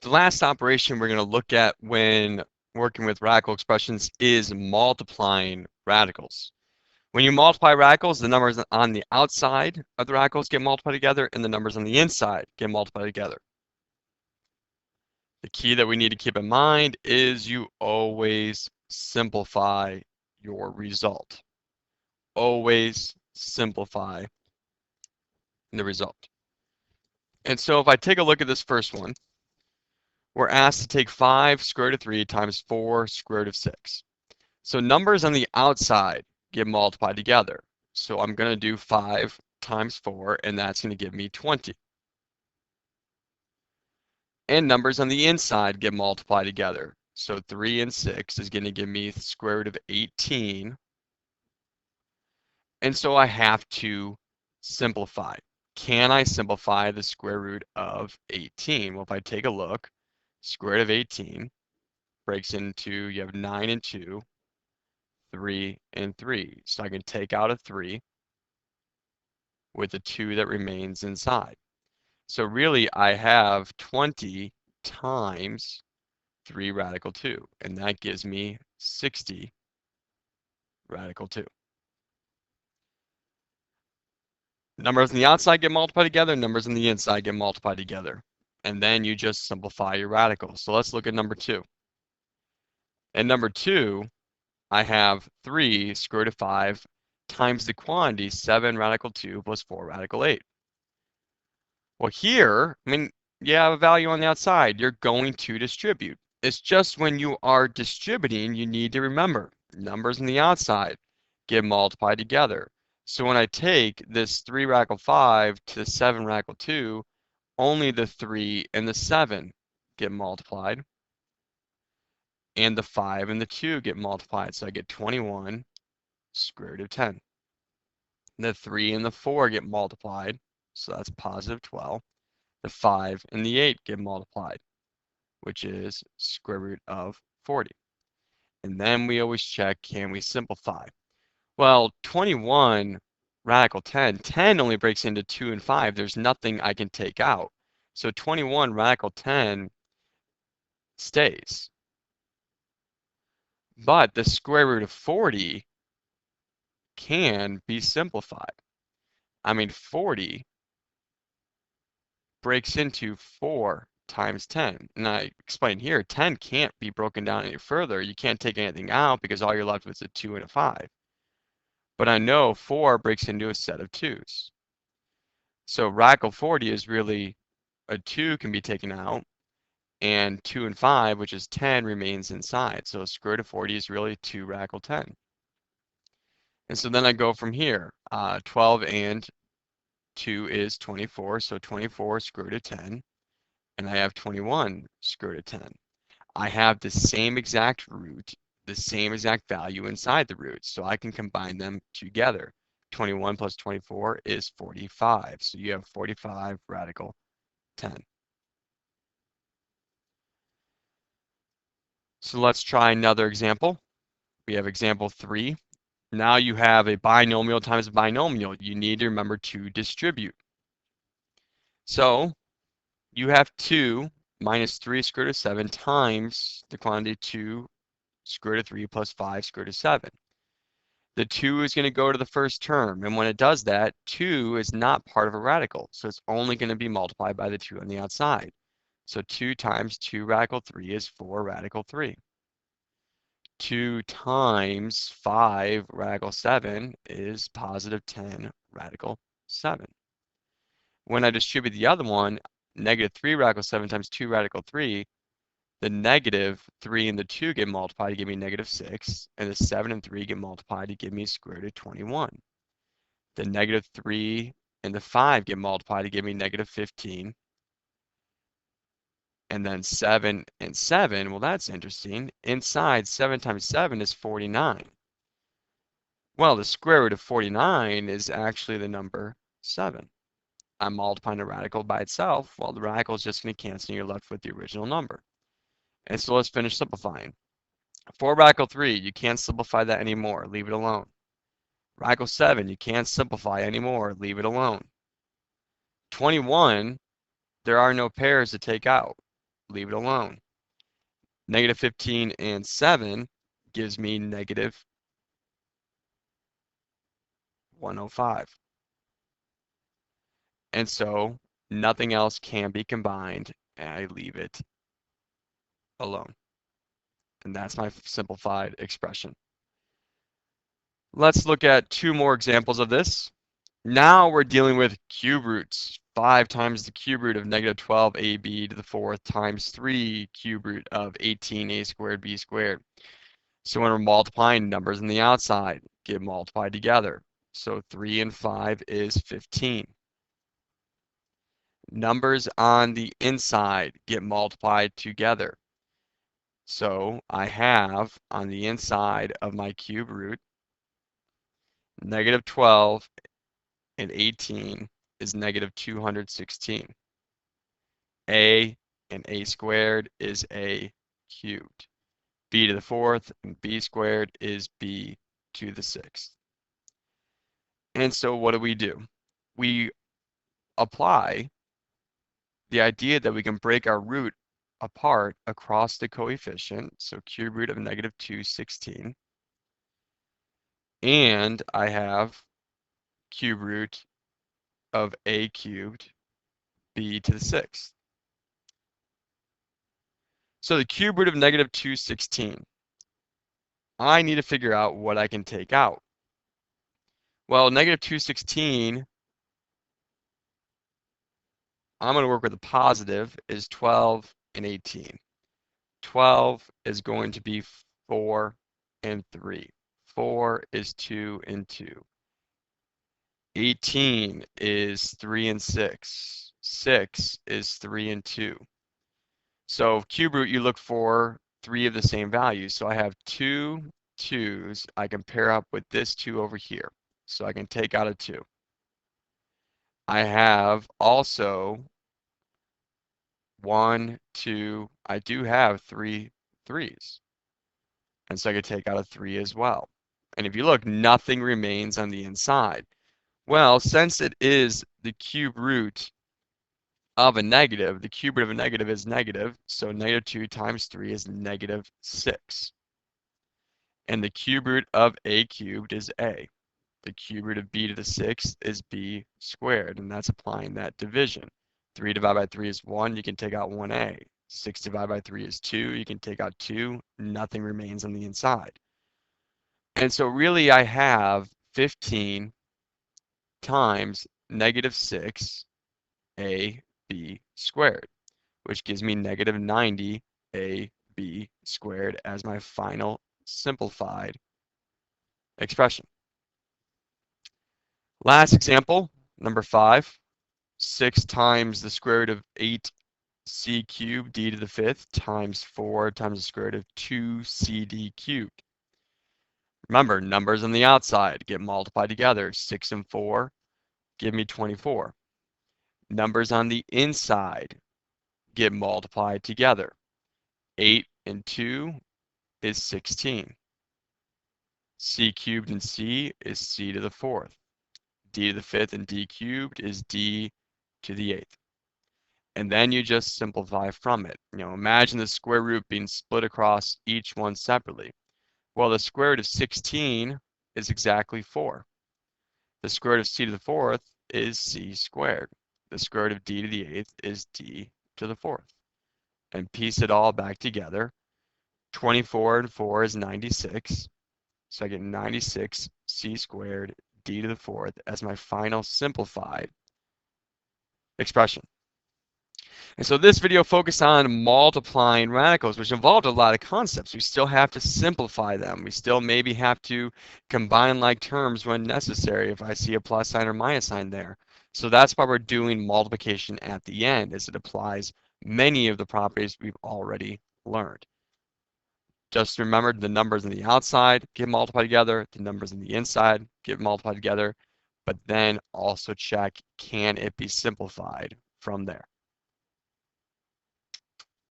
The last operation we're going to look at when working with radical expressions is multiplying radicals. When you multiply radicals, the numbers on the outside of the radicals get multiplied together, and the numbers on the inside get multiplied together. The key that we need to keep in mind is you always simplify your result. Always simplify the result. And so if I take a look at this first one, we're asked to take 5 square root of 3 times 4 square root of 6. So numbers on the outside get multiplied together. So I'm going to do 5 times 4, and that's going to give me 20. And numbers on the inside get multiplied together. So 3 and 6 is going to give me the square root of 18. And so I have to simplify. Can I simplify the square root of 18? Well, if I take a look, square root of 18 breaks into, you have 9 and 2, 3 and 3. So I can take out a 3 with a 2 that remains inside. So really, I have 20 times 3 radical 2, and that gives me 60 radical 2. Numbers on the outside get multiplied together, numbers on the inside get multiplied together. And then you just simplify your radicals. So let's look at number 2. In number 2, I have 3 square root of 5 times the quantity 7 radical 2 plus 4 radical 8. Well, here, I mean, you have a value on the outside. You're going to distribute. It's just when you are distributing, you need to remember numbers on the outside get multiplied together. So when I take this 3 radical 5 to the 7 radical 2, only the 3 and the 7 get multiplied, and the 5 and the 2 get multiplied. So I get 21 square root of 10. The 3 and the 4 get multiplied, so that's positive 12. The 5 and the 8 get multiplied, which is square root of 40. And then we always check, can we simplify? Well, 21 radical 10, 10 only breaks into 2 and 5. There's nothing I can take out. So 21 radical 10 stays. But the square root of 40 can be simplified. I mean, 40 breaks into 4 times 10. And I explained here, 10 can't be broken down any further. You can't take anything out because all you're left with is a 2 and a 5. But I know 4 breaks into a set of 2's. So radical 40 is really a 2 can be taken out, and 2 and 5, which is 10, remains inside. So square root of 40 is really 2 radical 10. And so then I go from here. 12 and 2 is 24, so 24 square root of 10. And I have 21 square root of 10. I have the same exact root, the same exact value inside the root, so I can combine them together. 21 plus 24 is 45, so you have 45 radical 10. So let's try another example. We have example 3. Now you have a binomial times a binomial. You need to remember to distribute. So you have 2 minus 3 square root of 7 times the quantity 2 square root of 3 plus 5 square root of 7. The 2 is going to go to the first term, and when it does that, 2 is not part of a radical, so it's only going to be multiplied by the 2 on the outside. So 2 times 2 radical 3 is 4 radical 3. 2 times 5 radical 7 is positive 10 radical 7. When I distribute the other one, negative 3 radical 7 times 2 radical 3, the negative 3 and the 2 get multiplied to give me negative 6, and the 7 and 3 get multiplied to give me square root of 21. The negative 3 and the 5 get multiplied to give me negative 15. And then 7 and 7, well, that's interesting. Inside, 7 times 7 is 49. Well, the square root of 49 is actually the number 7. I'm multiplying a radical by itself. Well, the radical is just going to cancel, and you're left with the original number. And so let's finish simplifying. 4 radical 3, you can't simplify that anymore. Leave it alone. Radical 7, you can't simplify anymore. Leave it alone. 21, there are no pairs to take out. leave it alone. Negative 15 and 7 gives me negative 105. And so nothing else can be combined, and I leave it alone. And that's my simplified expression. Let's look at two more examples of this. Now we're dealing with cube roots. 5 times the cube root of negative 12ab to the 4th times 3 cube root of 18a squared b squared. So when we're multiplying, numbers on the outside get multiplied together. So 3 and 5 is 15. Numbers on the inside get multiplied together. So I have on the inside of my cube root, negative 12 and 18 is negative 216. A and a squared is a cubed. B to the 4th and b squared is b to the 6th. And so what do? We apply the idea that we can break our root apart across the coefficient, so cube root of negative 216, and I have cube root of a cubed b to the 6th. So the cube root of negative 216, I need to figure out what I can take out. Well, negative 216, I'm going to work with a positive, is 12 and 18. 12 is going to be 4 and 3. 4 is 2 and 2. 18 is 3 and 6. 6 is 3 and 2. So cube root, you look for 3 of the same values. So I have 2 2's. I can pair up with this 2 over here. So I can take out a 2. I have also 1, 2, I do have 3 3's. And so I could take out a 3 as well. And if you look, nothing remains on the inside. Well, since it is the cube root of a negative, the cube root of a negative is negative, so negative 2 times 3 is negative 6. And the cube root of a cubed is a. The cube root of b to the 6th is b squared, and that's applying that division. 3 divided by 3 is 1, you can take out 1a. 6 divided by 3 is 2, you can take out 2, nothing remains on the inside. And so really I have 15 times negative 6 ab squared, which gives me negative 90 ab squared as my final simplified expression. Last example, number 5. 6 times the square root of 8c cubed d to the 5th times 4 times the square root of 2cd cubed. Remember, numbers on the outside get multiplied together. 6 and 4 give me 24. Numbers on the inside get multiplied together. 8 and 2 is 16. C cubed and c is c to the 4th. D to the 5th and d cubed is d to the 8th. And then you just simplify from it. Imagine the square root being split across each one separately. Well, the square root of 16 is exactly 4. The square root of c to the 4th is c squared. The square root of d to the 8th is d to the 4th. And piece it all back together. 24 and 4 is 96. So I get 96 c squared d to the 4th as my final simplified expression. And so this video focused on multiplying radicals, which involved a lot of concepts. We still have to simplify them. We still maybe have to combine like terms when necessary if I see a plus sign or minus sign there. So that's why we're doing multiplication at the end, as it applies many of the properties we've already learned. Just remember, the numbers on the outside get multiplied together, the numbers on the inside get multiplied together, but then also check, can it be simplified from there?